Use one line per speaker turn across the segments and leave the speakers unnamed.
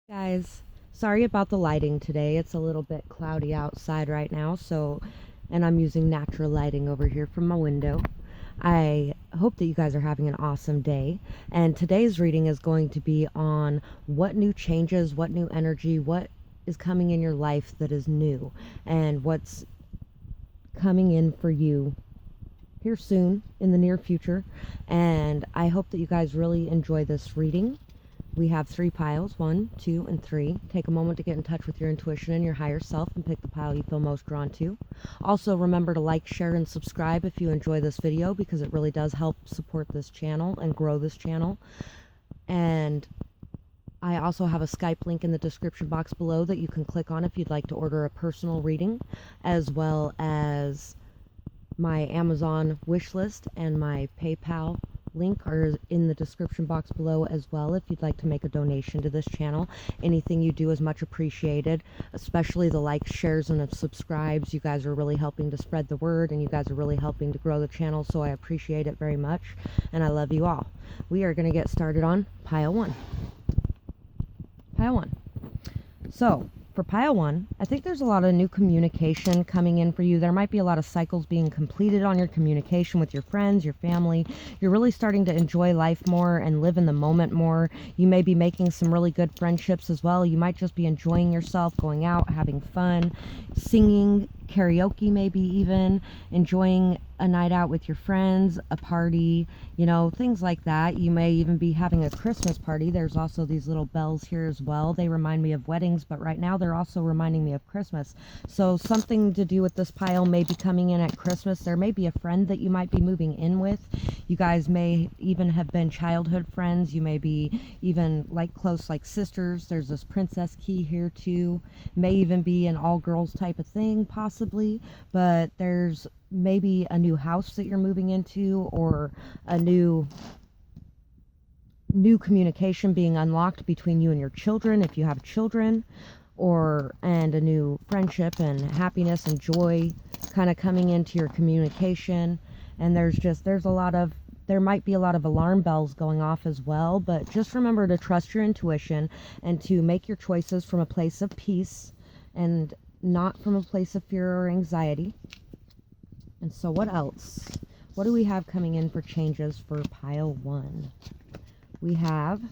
Guys, sorry about the lighting today. It's a little bit cloudy outside right now, and I'm using natural lighting over here from my window. I hope that you guys are having an awesome day. And today's reading is going to be on what new changes, what new energy, what is coming in your life that is new, and what's coming in for you here soon in the near future. And I hope that you guys really enjoy this reading. We have 3 piles, 1, 2, and 3. Take a moment to get in touch with your intuition and your higher self and pick the pile you feel most drawn to. Also, remember to like, share, and subscribe if you enjoy this video, because it really does help support this channel and grow this channel. And I also have a Skype link in the description box below that you can click on if you'd like to order a personal reading, as well as my Amazon wish list and my PayPal link are in the description box below as well if you'd like to make a donation to this channel. Anything you do is much appreciated, especially the likes, shares, and subscribes. You guys are really helping to spread the word, and you guys are really helping to grow the channel, so I appreciate it very much, and I love you all. We are going to get started on pile 1. Pile 1. So, for pile 1, I think there's a lot of new communication coming in for you. There might be a lot of cycles being completed on your communication with your friends, your family. You're really starting to enjoy life more and live in the moment more. You may be making some really good friendships as well. You might just be enjoying yourself, going out, having fun, singing, karaoke maybe even, enjoying a night out with your friends, a party, things like that. You may even be having a Christmas party. There's also these little bells here as well. They remind me of weddings, but right now they're also reminding me of Christmas. So something to do with this pile may be coming in at Christmas. There may be a friend that you might be moving in with. You guys may even have been childhood friends. You may be even close like sisters. There's this princess key here too. May even be an all girls type of thing possibly, but there's maybe a new house that you're moving into, or a new communication being unlocked between you and your children if you have children, and a new friendship and happiness and joy kind of coming into your communication. And there might be a lot of alarm bells going off as well, but just remember to trust your intuition and to make your choices from a place of peace and not from a place of fear or anxiety. And so what else? What do we have coming in for changes for pile 1? We have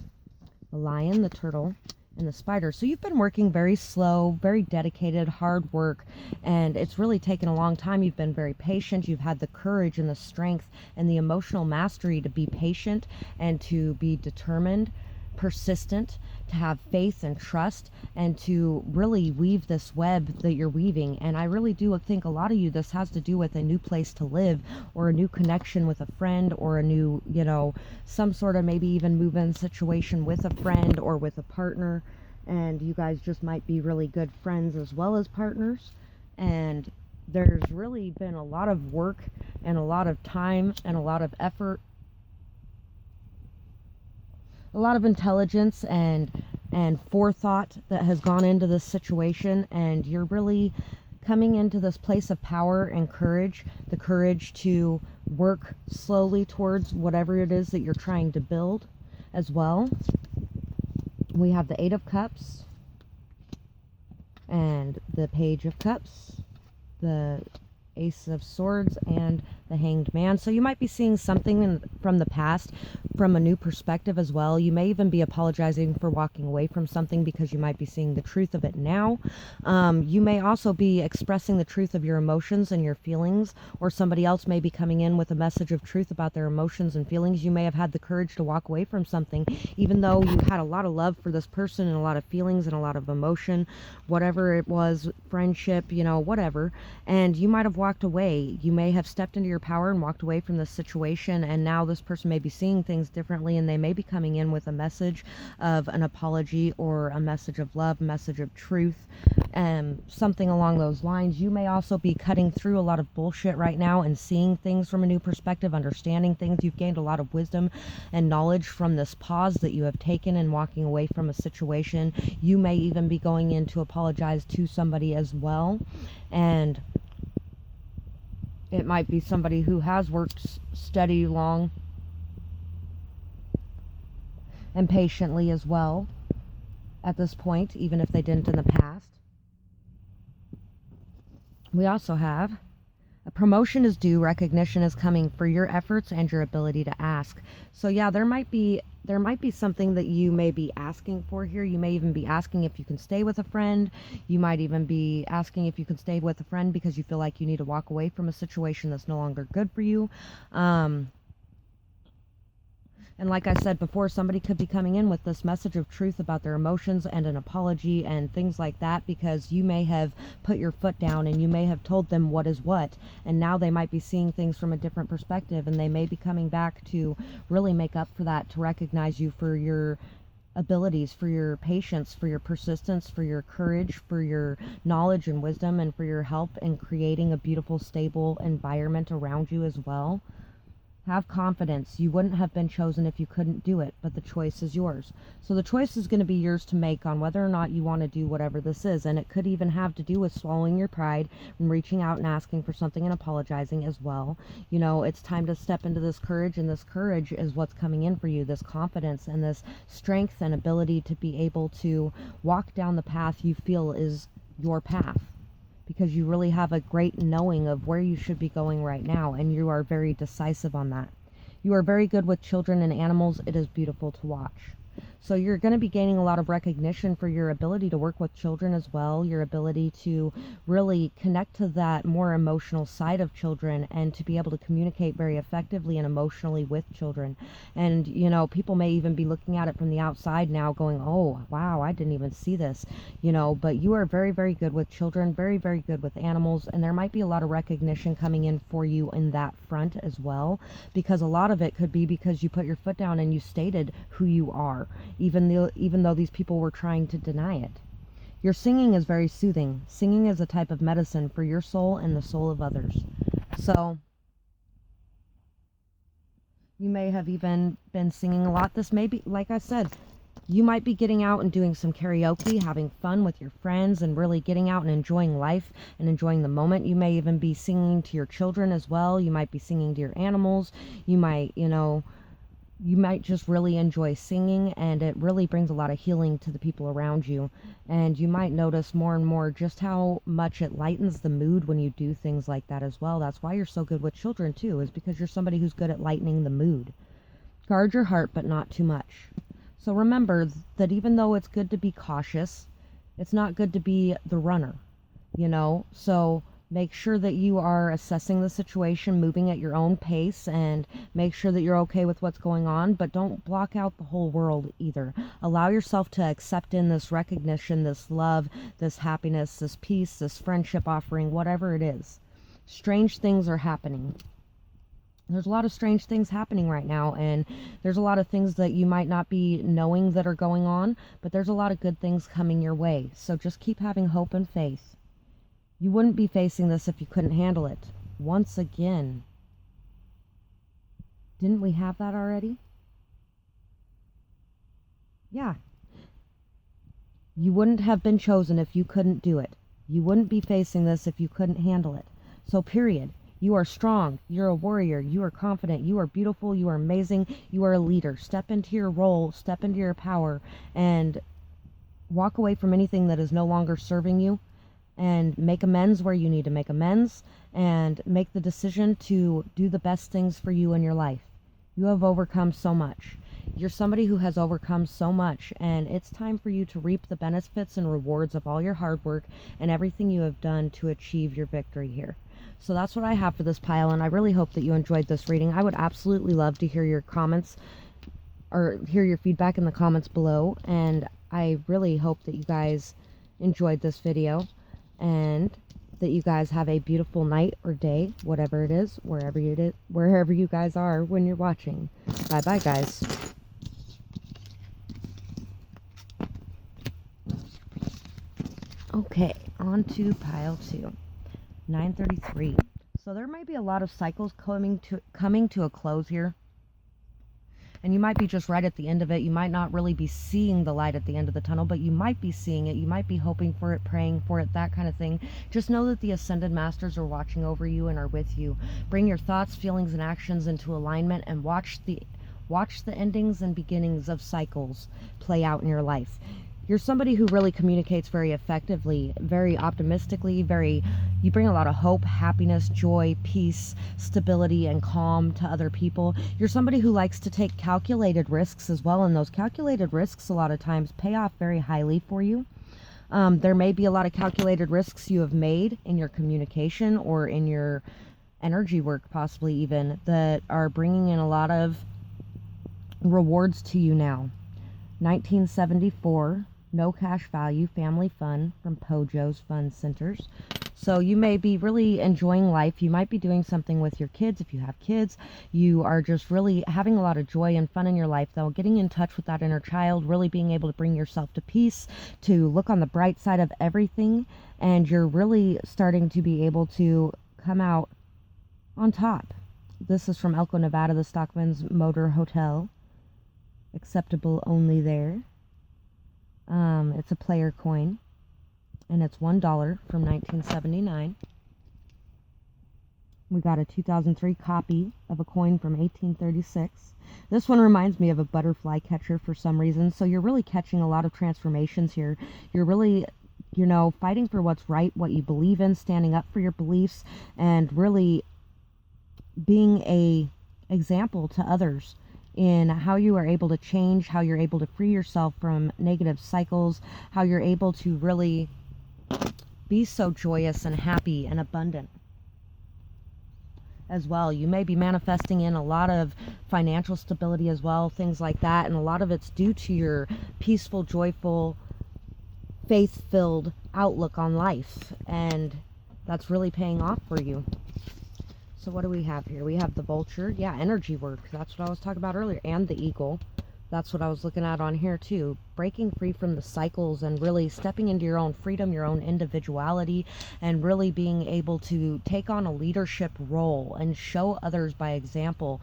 the lion, the turtle, and the spider. So you've been working very slow, very dedicated, hard work, and it's really taken a long time. You've been very patient. You've had the courage and the strength and the emotional mastery to be patient and to be determined, persistent, to have faith and trust, and to really weave this web that you're weaving. And I really do think a lot of you, this has to do with a new place to live, or a new connection with a friend, or a new, some sort of maybe even move-in situation with a friend or with a partner. And you guys just might be really good friends as well as partners. And there's really been a lot of work and a lot of time and a lot of effort, a lot of intelligence and forethought that has gone into this situation, and you're really coming into this place of power and courage, the courage to work slowly towards whatever it is that you're trying to build as well. We have the 8 of Cups and the Page of Cups, the Ace of Swords, and the Hanged Man. So you might be seeing something from the past from a new perspective as well. You may even be apologizing for walking away from something because you might be seeing the truth of it now. You may also be expressing the truth of your emotions and your feelings, or somebody else may be coming in with a message of truth about their emotions and feelings. You may have had the courage to walk away from something, even though you had a lot of love for this person and a lot of feelings and a lot of emotion, whatever it was, friendship, whatever. And you might have walked away. You may have stepped into your power and walked away from this situation, and now this person may be seeing things differently, and they may be coming in with a message of an apology, or a message of love, a message of truth, and something along those lines. You may also be cutting through a lot of bullshit right now and seeing things from a new perspective, understanding things. You've gained a lot of wisdom and knowledge from this pause that you have taken and walking away from a situation. You may even be going in to apologize to somebody as well, and it might be somebody who has worked steady, long, and patiently as well. at this point, even if they didn't in the past. We also have a promotion is due, recognition is coming for your efforts and your ability to ask. So yeah, there might be something that you may be asking for here. You may even be asking if you can stay with a friend. You might even be asking if you can stay with a friend because you feel like you need to walk away from a situation that's no longer good for you. And like I said before, somebody could be coming in with this message of truth about their emotions and an apology and things like that, because you may have put your foot down and you may have told them what is what. And now they might be seeing things from a different perspective, and they may be coming back to really make up for that, to recognize you for your abilities, for your patience, for your persistence, for your courage, for your knowledge and wisdom, and for your help in creating a beautiful, stable environment around you as well. Have confidence. You wouldn't have been chosen if you couldn't do it, but the choice is yours. So the choice is going to be yours to make on whether or not you want to do whatever this is. And it could even have to do with swallowing your pride and reaching out and asking for something and apologizing as well. You know, it's time to step into this courage, and this courage is what's coming in for you, this confidence and this strength and ability to be able to walk down the path you feel is your path, because you really have a great knowing of where you should be going right now, and you are very decisive on that. You are very good with children and animals. It is beautiful to watch. So you're going to be gaining a lot of recognition for your ability to work with children as well, your ability to really connect to that more emotional side of children, and to be able to communicate very effectively and emotionally with children. And, you know, people may even be looking at it from the outside now going, oh, wow, I didn't even see this, you know, but you are very, very good with children, very, very good with animals, and there might be a lot of recognition coming in for you in that front as well, because a lot of it could be because you put your foot down and you stated who you are, even though these people were trying to deny it. Your singing is very soothing. Singing is a type of medicine for your soul and the soul of others. So you may have even been singing a lot. This may be, like I said, you might be getting out and doing some karaoke, having fun with your friends, and really getting out and enjoying life and enjoying the moment. You may even be singing to your children as well. You might be singing to your animals. You might, you might just really enjoy singing, and it really brings a lot of healing to the people around you. And you might notice more and more just how much it lightens the mood when you do things like that as well. That's why you're so good with children too, is because you're somebody who's good at lightening the mood. Guard your heart, but not too much. So remember that even though it's good to be cautious, it's not good to be the runner, So make sure that you are assessing the situation, moving at your own pace, and make sure that you're okay with what's going on, but don't block out the whole world either. Allow yourself to accept in this recognition, this love, this happiness, this peace, this friendship offering, whatever it is. Strange things are happening. There's a lot of strange things happening right now, and there's a lot of things that you might not be knowing that are going on, but there's a lot of good things coming your way. So just keep having hope and faith. You wouldn't be facing this if you couldn't handle it. Once again. Didn't we have that already? Yeah. You wouldn't have been chosen if you couldn't do it. You wouldn't be facing this if you couldn't handle it. So period. You are strong. You're a warrior. You are confident. You are beautiful. You are amazing. You are a leader. Step into your role. Step into your power. And walk away from anything that is no longer serving you. And make amends where you need to make amends, and make the decision to do the best things for you in your life. You have overcome so much. You're somebody who has overcome so much, and it's time for you to reap the benefits and rewards of all your hard work and everything you have done to achieve your victory here. So that's what I have for this pile, and I really hope that you enjoyed this reading. I would absolutely love to hear your comments or hear your feedback in the comments below, and I really hope that you guys enjoyed this video, and that you guys have a beautiful night or day, whatever it is, wherever you guys are when you're watching. Bye bye, guys. Okay, on to pile 2. 933. So there might be a lot of cycles coming to a close here. And you might be just right at the end of it. You might not really be seeing the light at the end of the tunnel, but you might be seeing it. You might be hoping for it, praying for it, that kind of thing. Just know that the Ascended Masters are watching over you and are with you. Bring your thoughts, feelings, and actions into alignment, and watch the endings and beginnings of cycles play out in your life. You're somebody who really communicates very effectively, very optimistically, you bring a lot of hope, happiness, joy, peace, stability, and calm to other people. You're somebody who likes to take calculated risks as well, and those calculated risks a lot of times pay off very highly for you. There may be a lot of calculated risks you have made in your communication or in your energy work, possibly even, that are bringing in a lot of rewards to you now. 1974, no cash value, family fun from Pojo's Fun Centers. So you may be really enjoying life. You might be doing something with your kids if you have kids. You are just really having a lot of joy and fun in your life, though, getting in touch with that inner child, really being able to bring yourself to peace, to look on the bright side of everything, and you're really starting to be able to come out on top. This is from Elko, Nevada, the Stockman's Motor Hotel. Acceptable only there. It's a player coin, and it's $1 from 1979. We got a 2003 copy of a coin from 1836. This one reminds me of a butterfly catcher for some reason. So you're really catching a lot of transformations here. You're really, fighting for what's right, what you believe in, standing up for your beliefs, and really being a example to others in how you are able to change, how you're able to free yourself from negative cycles, how you're able to really be so joyous and happy and abundant as well. You may be manifesting in a lot of financial stability as well, things like that, and a lot of it's due to your peaceful, joyful, faith-filled outlook on life, and that's really paying off for you. So what do we have here? We have the vulture. Yeah, energy work. That's what I was talking about earlier. And the eagle. That's what I was looking at on here too. Breaking free from the cycles and really stepping into your own freedom, your own individuality, and really being able to take on a leadership role and show others by example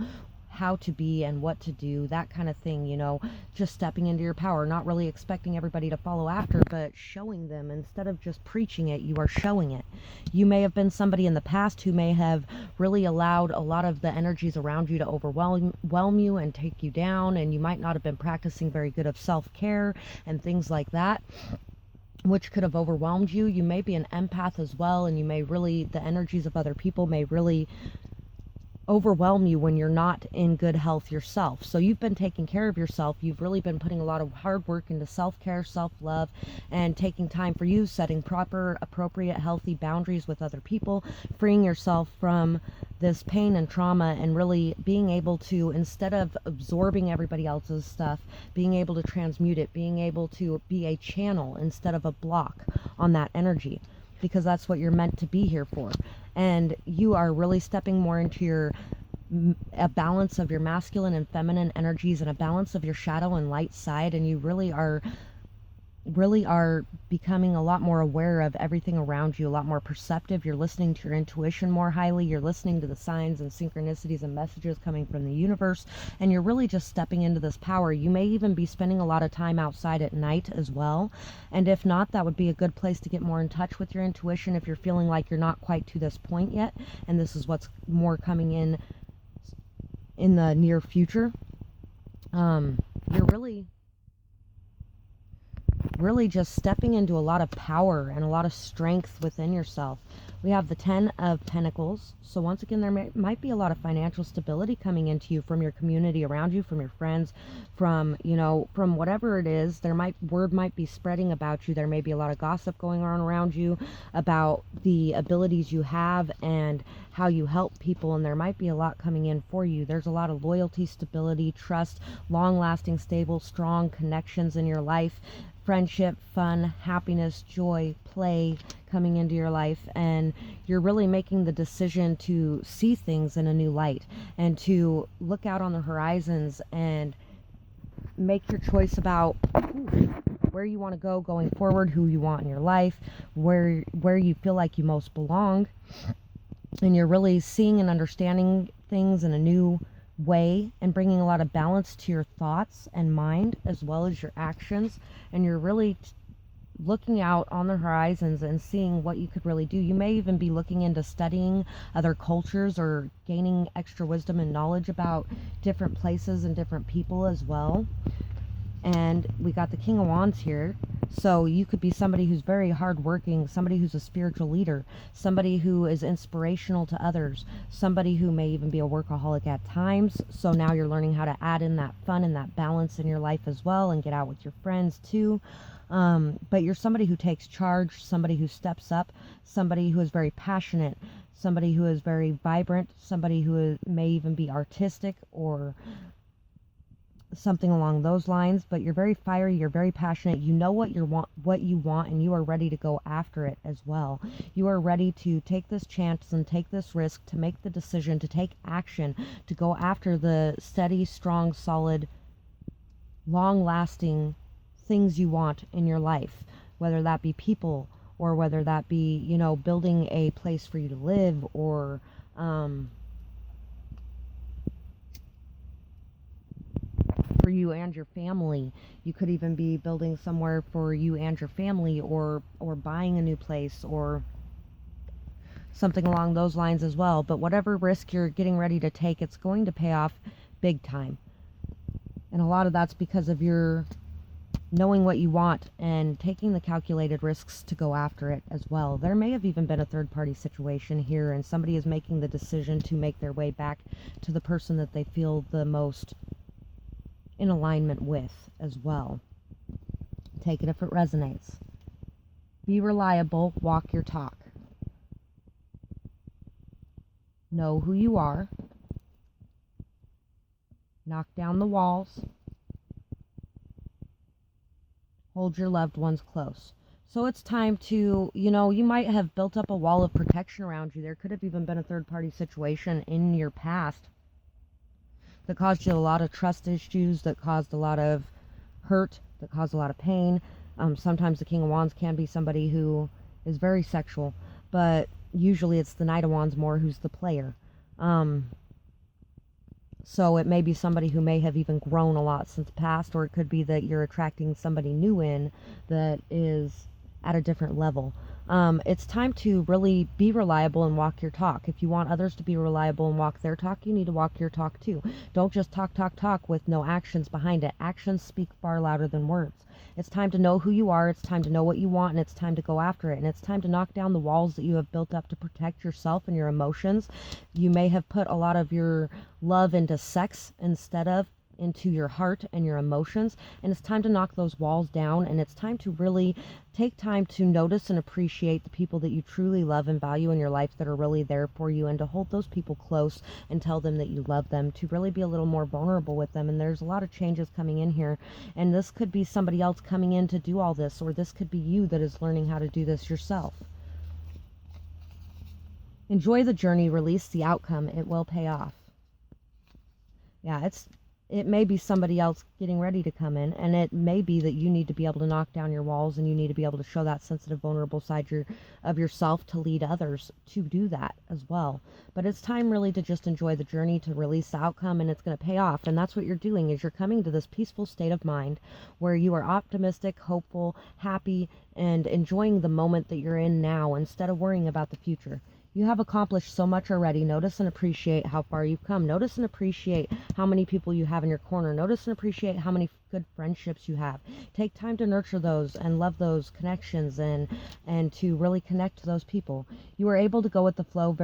how to be and what to do, that kind of thing, just stepping into your power, not really expecting everybody to follow after, but showing them. Instead of just preaching it, you are showing it. You may have been somebody in the past who may have really allowed a lot of the energies around you to overwhelm you and take you down, and you might not have been practicing very good of self-care and things like that, which could have overwhelmed you. You may be an empath as well, and the energies of other people may really overwhelm you when you're not in good health yourself. So you've been taking care of yourself. You've really been putting a lot of hard work into self-care, self-love, and taking time for you, setting proper, appropriate, healthy boundaries with other people, freeing yourself from this pain and trauma, and really being able to, instead of absorbing everybody else's stuff, being able to transmute it, being able to be a channel instead of a block on that energy, because that's what you're meant to be here for. And you are really stepping more into a balance of your masculine and feminine energies, and a balance of your shadow and light side, and you really are becoming a lot more aware of everything around you, a lot more perceptive. You're listening to your intuition more highly. You're listening to the signs and synchronicities and messages coming from the universe, and you're really just stepping into this power. You may even be spending a lot of time outside at night as well, and if not, that would be a good place to get more in touch with your intuition if you're feeling like you're not quite to this point yet, and this is what's more coming in the near future. You're really just stepping into a lot of power and a lot of strength within yourself. We have the 10 of Pentacles. So once again, there might be a lot of financial stability coming into you from your community around you, from your friends, from whatever it is. Word might be spreading about you. There may be a lot of gossip going on around you about the abilities you have and how you help people, and there might be a lot coming in for you. There's a lot of loyalty, stability, trust, long-lasting, stable, strong connections in your life, friendship, fun, happiness, joy, play coming into your life, and you're really making the decision to see things in a new light and to look out on the horizons and make your choice about where you want to go going forward, who you want in your life, where you feel like you most belong. And you're really seeing and understanding things in a new way and bringing a lot of balance to your thoughts and mind as well as your actions. And you're really looking out on the horizons and seeing what you could really do. You may even be looking into studying other cultures or gaining extra wisdom and knowledge about different places and different people as well. And we got the King of Wands here. So you could be somebody who's very hardworking, somebody who's a spiritual leader, somebody who is inspirational to others, somebody who may even be a workaholic at times. So now you're learning how to add in that fun and that balance in your life as well, and get out with your friends too. But you're somebody who takes charge, somebody who steps up, somebody who is very passionate, somebody who is very vibrant, somebody who may even be artistic or something along those lines. But you're very fiery, you're very passionate, you know what you want, and you are ready to go after it as well. You are ready to take this chance and take this risk, to make the decision, to take action, to go after the steady, strong, solid, long lasting things you want in your life, whether that be people, or whether that be, building a place for you to live, or for you and your family. You could even be building somewhere for you and your family, or buying a new place, or something along those lines as well. But whatever risk you're getting ready to take, it's going to pay off big time. And a lot of that's because of your knowing what you want and taking the calculated risks to go after it as well. There may have even been a third party situation here, and somebody is making the decision to make their way back to the person that they feel the most in alignment with as well. Take it if it resonates. Be reliable, walk your talk. Know who you are. Knock down the walls. Hold your loved ones close. So it's time to, you might have built up a wall of protection around you. There could have even been a third party situation in your past that caused you a lot of trust issues, that caused a lot of hurt, that caused a lot of pain. Sometimes the King of Wands can be somebody who is very sexual, but usually it's the Knight of Wands more who's the player. So it may be somebody who may have even grown a lot since past, or it could be that you're attracting somebody new in that is at a different level. It's time to really be reliable and walk your talk. If you want others to be reliable and walk their talk, you need to walk your talk too. Don't just talk with no actions behind it. Actions speak far louder than words. It's time to know who you are, it's time to know what you want, and it's time to go after it. And it's time to knock down the walls that you have built up to protect yourself and your emotions. You may have put a lot of your love into sex instead of into your heart and your emotions, and it's time to knock those walls down. And it's time to really take time to notice and appreciate the people that you truly love and value in your life, that are really there for you, and to hold those people close and tell them that you love them, to really be a little more vulnerable with them. And there's a lot of changes coming in here, and this could be somebody else coming in to do all this, or this could be you that is learning how to do this yourself. Enjoy the journey, release the outcome. It will pay off. Yeah, it may be somebody else getting ready to come in, and it may be that you need to be able to knock down your walls, and you need to be able to show that sensitive, vulnerable side of yourself to lead others to do that as well. But it's time really to just enjoy the journey, to release the outcome, and it's going to pay off. And that's what you're doing, is you're coming to this peaceful state of mind where you are optimistic, hopeful, happy, and enjoying the moment that you're in now instead of worrying about the future. You have accomplished so much already. Notice and appreciate how far you've come. Notice and appreciate how many people you have in your corner. Notice and appreciate how many good friendships you have. Take time to nurture those and love those connections, and to really connect to those people. You are able to go with the flow,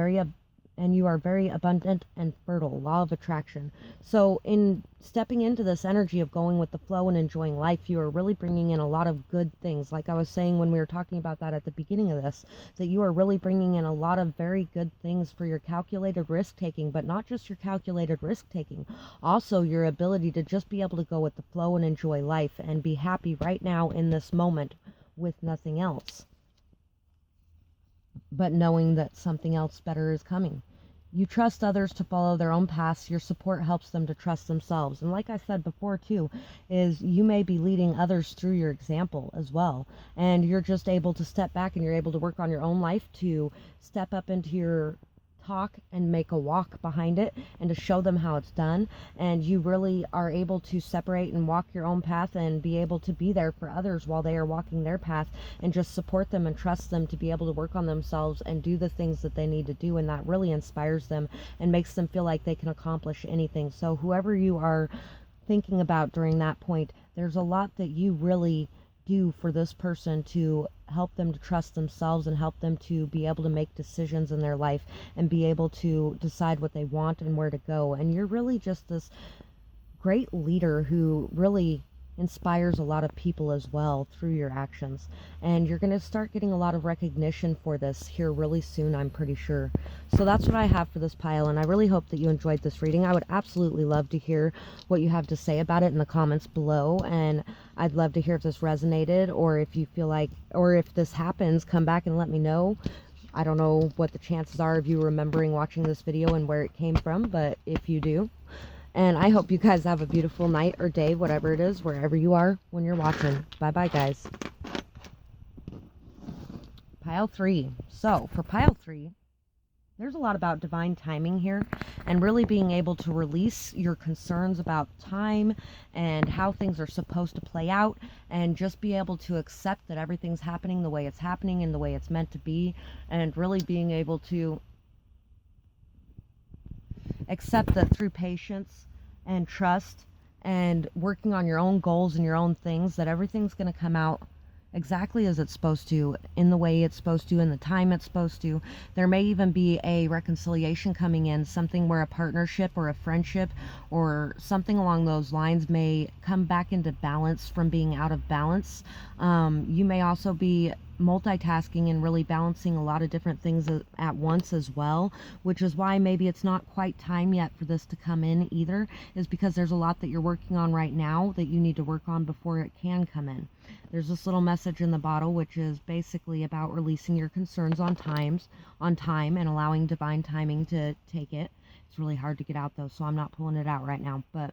and you are very abundant and fertile. Law of attraction. So in stepping into this energy of going with the flow and enjoying life, you are really bringing in a lot of good things. Like I was saying when we were talking about that at the beginning of this, that you are really bringing in a lot of very good things for your calculated risk taking, but not just your calculated risk taking, also your ability to just be able to go with the flow and enjoy life and be happy right now in this moment with nothing else, but knowing that something else better is coming. You trust others to follow their own paths. Your support helps them to trust themselves. And like I said before too, is you may be leading others through your example as well. And you're just able to step back, and you're able to work on your own life, to step up into your talk and make a walk behind it, and to show them how it's done. And you really are able to separate and walk your own path, and be able to be there for others while they are walking their path, and just support them and trust them to be able to work on themselves and do the things that they need to do. And that really inspires them and makes them feel like they can accomplish anything. So whoever you are thinking about during that point, There's a lot that you really do for this person to help them to trust themselves and help them to be able to make decisions in their life and be able to decide what they want and where to go. And you're really just this great leader who really inspires a lot of people as well through your actions. And you're going to start getting a lot of recognition for this here really soon, I'm pretty sure. So that's what I have for this pile, and I really hope that you enjoyed this reading. I would absolutely love to hear what you have to say about it in the comments below, and I'd love to hear if this resonated, or if you feel like, or if this happens, come back and let me know. I don't know what the chances are of you remembering watching this video and where it came from, but if you do, and I hope you guys have a beautiful night or day, whatever it is, wherever you are when you're watching. Bye-bye, guys. Pile 3. So, for pile 3, there's a lot about divine timing here and really being able to release your concerns about time and how things are supposed to play out, and just be able to accept that everything's happening the way it's happening and the way it's meant to be, and really being able to accept that through patience and trust and working on your own goals and your own things, that everything's going to come out exactly as it's supposed to, in the way it's supposed to, in the time it's supposed to. There may even be a reconciliation coming in, something where a partnership or a friendship or something along those lines may come back into balance from being out of balance. You may also be multitasking and really balancing a lot of different things at once as well, which is why maybe it's not quite time yet for this to come in either, is because there's a lot that you're working on right now that you need to work on before it can come in. There's this little message in the bottle which is basically about releasing your concerns on time and allowing divine timing to take it. It's really hard to get out though, so I'm not pulling it out right now. But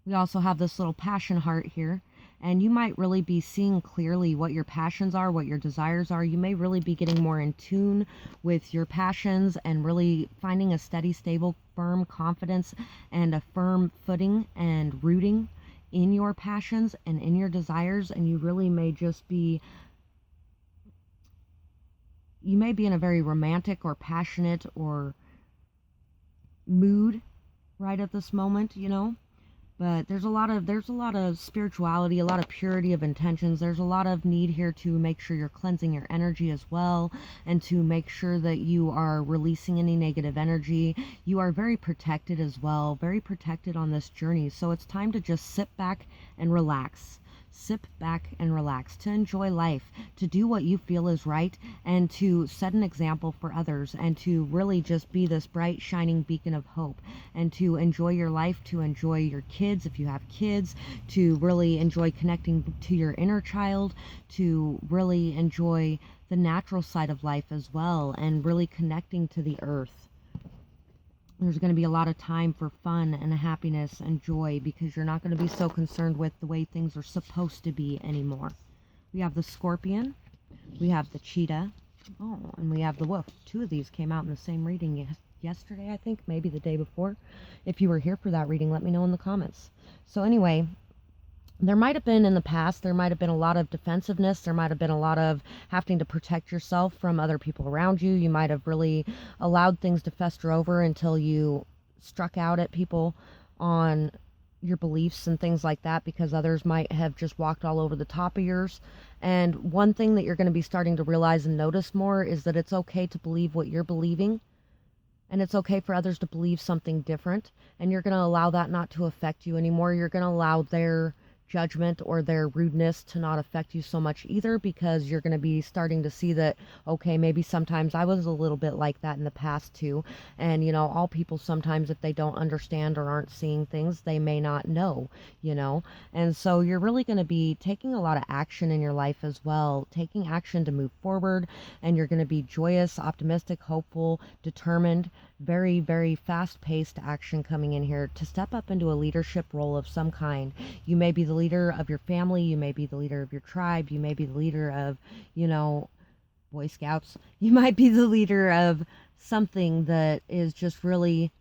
we also have this little passion heart here, and you might really be seeing clearly what your passions are, what your desires are. You may really be getting more in tune with your passions and really finding a steady, stable, firm confidence and a firm footing and rooting in your passions and in your desires. And you really may just be, you may be in a very romantic or passionate or mood right at this moment, you know. But there's a lot of spirituality, a lot of purity of intentions. There's a lot of need here to make sure you're cleansing your energy as well, and to make sure that you are releasing any negative energy. You are very protected as well, very protected on this journey. So it's time to just sit back and relax. Sit back and relax, to enjoy life, to do what you feel is right, and to set an example for others, and to really just be this bright, shining beacon of hope, and to enjoy your life, to enjoy your kids if you have kids, to really enjoy connecting to your inner child, to really enjoy the natural side of life as well, and really connecting to the earth. There's going to be a lot of time for fun and happiness and joy, because you're not going to be so concerned with the way things are supposed to be anymore. We have the scorpion, we have the cheetah, and we have the wolf. 2 of these came out in the same reading yesterday, I think, maybe the day before. If you were here for that reading, let me know in the comments. So anyway, there might have been in the past, there might have been a lot of defensiveness. There might have been a lot of having to protect yourself from other people around you. You might have really allowed things to fester over until you struck out at people on your beliefs and things like that, because others might have just walked all over the top of yours. And one thing that you're going to be starting to realize and notice more is that it's okay to believe what you're believing. And it's okay for others to believe something different. And you're going to allow that not to affect you anymore. You're going to allow their judgment or their rudeness to not affect you so much either, because you're going to be starting to see that, okay, maybe sometimes I was a little bit like that in the past too. And, you know, all people sometimes, if they don't understand or aren't seeing things, they may not know, you know. And so you're really going to be taking a lot of action in your life as well, taking action to move forward. And you're going to be joyous, optimistic, hopeful, determined, very, very fast-paced action coming in here to step up into a leadership role of some kind. You may be the leader of your family, you may be the leader of your tribe, you may be the leader of, you know, Boy Scouts. You might be the leader of something that is just really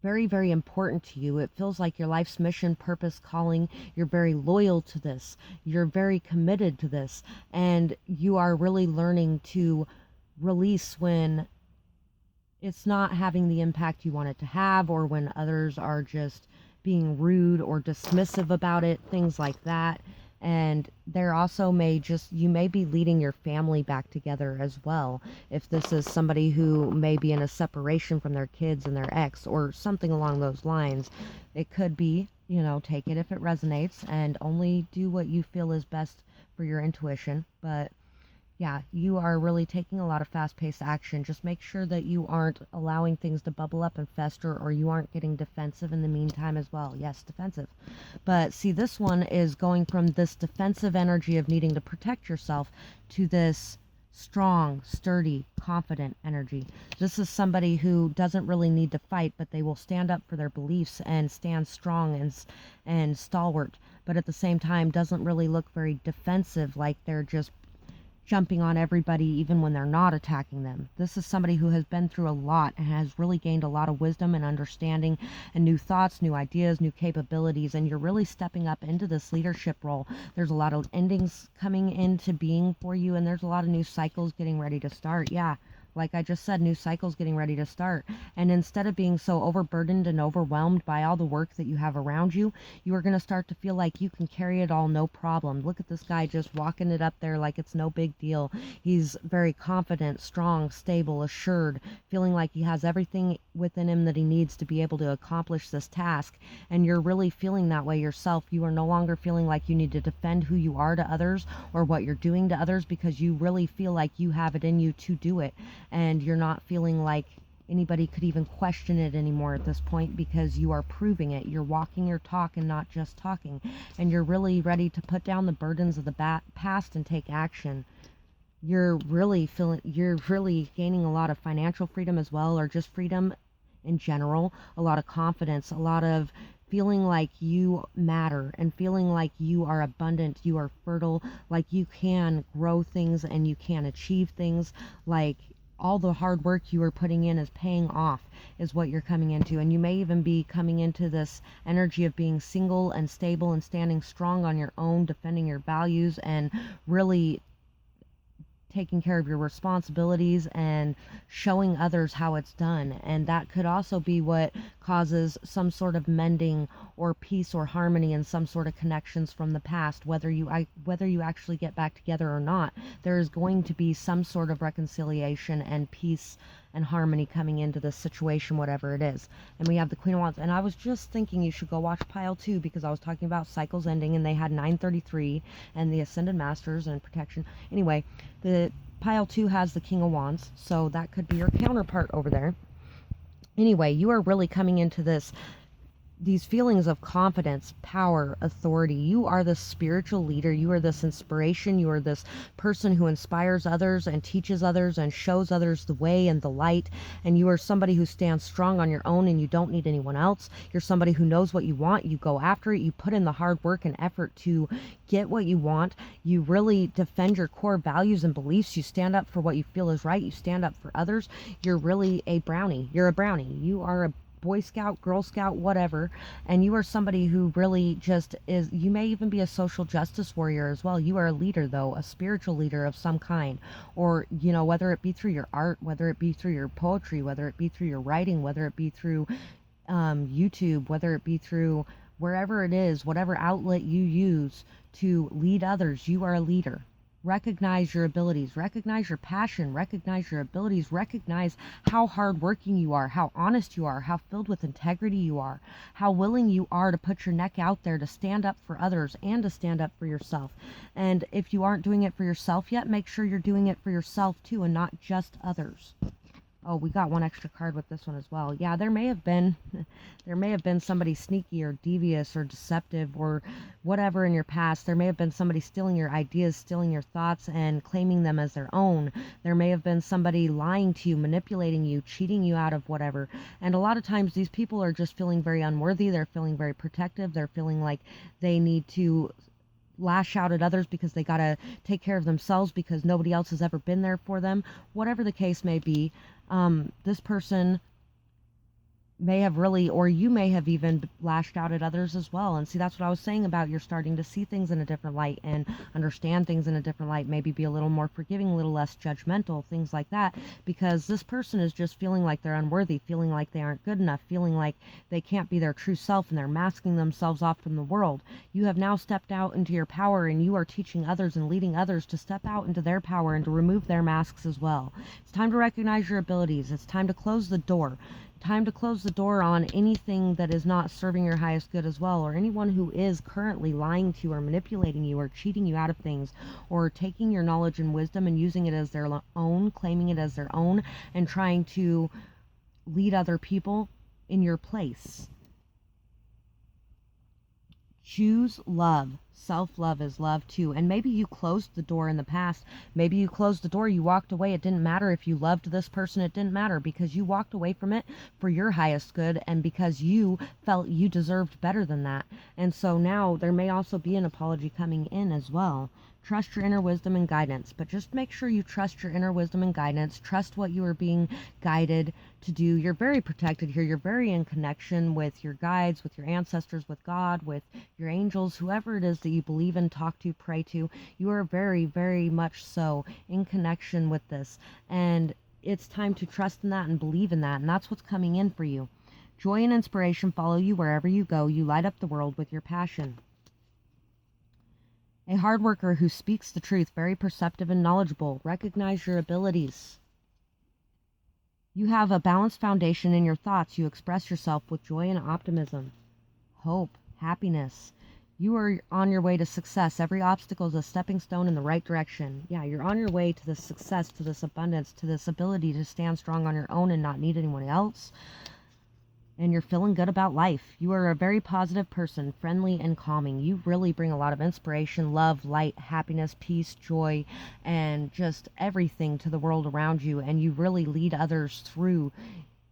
very, very important to you. It feels like your life's mission, purpose, calling. You're very loyal to this. You're very committed to this. And you are really learning to release when it's not having the impact you want it to have, or when others are just being rude or dismissive about it, things like that. And there also you may be leading your family back together as well. If this is somebody who may be in a separation from their kids and their ex or something along those lines, it could be, take it if it resonates and only do what you feel is best for your intuition. But yeah, you are really taking a lot of fast-paced action. Just make sure that you aren't allowing things to bubble up and fester, or you aren't getting defensive in the meantime as well. Yes, defensive. But see, this one is going from this defensive energy of needing to protect yourself to this strong, sturdy, confident energy. This is somebody who doesn't really need to fight, but they will stand up for their beliefs and stand strong and stalwart, but at the same time doesn't really look very defensive, like they're just jumping on everybody even when they're not attacking them. This is somebody who has been through a lot and has really gained a lot of wisdom and understanding and new thoughts, new ideas, new capabilities, and you're really stepping up into this leadership role. There's a lot of endings coming into being for you, and there's a lot of new cycles getting ready to start. Yeah, like I just said, new cycles getting ready to start. And instead of being so overburdened and overwhelmed by all the work that you have around you, you are going to start to feel like you can carry it all no problem. Look at this guy just walking it up there like it's no big deal. He's very confident, strong, stable, assured, feeling like he has everything within him that he needs to be able to accomplish this task. And you're really feeling that way yourself. You are no longer feeling like you need to defend who you are to others or what you're doing to others, because you really feel like you have it in you to do it. And you're not feeling like anybody could even question it anymore at this point, because you are proving it. You're walking your talk and not just talking. And you're really ready to put down the burdens of the past and take action. You're really gaining a lot of financial freedom as well, or just freedom in general, a lot of confidence, a lot of feeling like you matter and feeling like you are abundant, you are fertile, like you can grow things and you can achieve things, like all the hard work you are putting in is paying off, is what you're coming into. And you may even be coming into this energy of being single and stable and standing strong on your own, defending your values and really taking care of your responsibilities and showing others how it's done. And that could also be what causes some sort of mending or peace or harmony in some sort of connections from the past. Whether you actually get back together or not, there is going to be some sort of reconciliation and peace and harmony coming into this situation, whatever it is. And we have the Queen of Wands. And I was just thinking you should go watch Pile 2, because I was talking about cycles ending, and they had 933 and the Ascended Masters and protection. Anyway, the Pile 2 has the King of Wands, so that could be your counterpart over there. Anyway, you are really coming into these feelings of confidence, power, authority. You are this spiritual leader. You are this inspiration. You are this person who inspires others and teaches others and shows others the way and the light. And you are somebody who stands strong on your own and you don't need anyone else. You're somebody who knows what you want. You go after it. You put in the hard work and effort to get what you want. You really defend your core values and beliefs. You stand up for what you feel is right. You stand up for others. You're really a brownie. You're a brownie. You are a Boy Scout, Girl Scout, whatever, and you are somebody who really just is. You may even be a social justice warrior as well. You are a leader, though, a spiritual leader of some kind, or whether it be through your art, whether it be through your poetry, whether it be through your writing, whether it be through YouTube, whether it be through wherever it is, whatever outlet you use to lead others. You are a leader. Recognize your abilities, recognize your passion, recognize your abilities, recognize how hardworking you are, how honest you are, how filled with integrity you are, how willing you are to put your neck out there to stand up for others and to stand up for yourself. And if you aren't doing it for yourself yet, make sure you're doing it for yourself too, and not just others. Oh, we got one extra card with this one as well. Yeah, there may have been somebody sneaky or devious or deceptive or whatever in your past. There may have been somebody stealing your ideas, stealing your thoughts and claiming them as their own. There may have been somebody lying to you, manipulating you, cheating you out of whatever. And a lot of times these people are just feeling very unworthy. They're feeling very protective. They're feeling like they need to lash out at others because they got to take care of themselves because nobody else has ever been there for them. Whatever the case may be, this person may have really, or you may have even lashed out at others as well. And see, that's what I was saying about you're starting to see things in a different light and understand things in a different light, maybe be a little more forgiving, a little less judgmental, things like that, because this person is just feeling like they're unworthy, feeling like they aren't good enough, feeling like they can't be their true self, and they're masking themselves off from the world. You have now stepped out into your power, and you are teaching others and leading others to step out into their power and to remove their masks as well. It's time to recognize your abilities. It's time to close the door. Time to close the door on anything that is not serving your highest good as well, or anyone who is currently lying to you or manipulating you or cheating you out of things, or taking your knowledge and wisdom and using it as their own, claiming it as their own, and trying to lead other people in your place. Choose love. Self-love is love too. And maybe you closed the door in the past. Maybe you closed the door, you walked away. It didn't matter if you loved this person. It didn't matter because you walked away from it for your highest good and because you felt you deserved better than that. And so now there may also be an apology coming in as well. Trust your inner wisdom and guidance, but just make sure you trust your inner wisdom and guidance. Trust what you are being guided to do. You're very protected here. You're very in connection with your guides, with your ancestors, with God, with your angels, whoever it is that you believe in, talk to, pray to. You are very, very much so in connection with this. And it's time to trust in that and believe in that. And that's what's coming in for you. Joy and inspiration follow you wherever you go. You light up the world with your passion. A hard worker who speaks the truth, very perceptive and knowledgeable. Recognize your abilities. You have a balanced foundation in your thoughts. You express yourself with joy and optimism. Hope, happiness. You are on your way to success. Every obstacle is a stepping stone in the right direction. Yeah, you're on your way to this success, to this abundance, to this ability to stand strong on your own and not need anyone else. And you're feeling good about life. You are a very positive person, friendly and calming. You really bring a lot of inspiration, love, light, happiness, peace, joy, and just everything to the world around you. And you really lead others through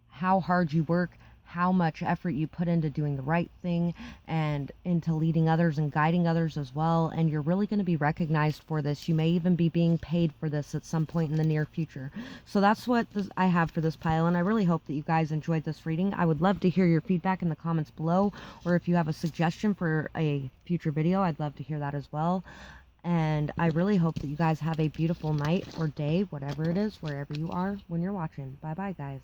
how hard you work, how much effort you put into doing the right thing and into leading others and guiding others as well. And you're really going to be recognized for this. You may even be being paid for this at some point in the near future. So that's what I have for this pile, and I really hope that you guys enjoyed this reading. I would love to hear your feedback in the comments below, or if you have a suggestion for a future video, I'd love to hear that as well. And I really hope that you guys have a beautiful night or day, whatever it is, wherever you are when you're watching. Bye bye, guys.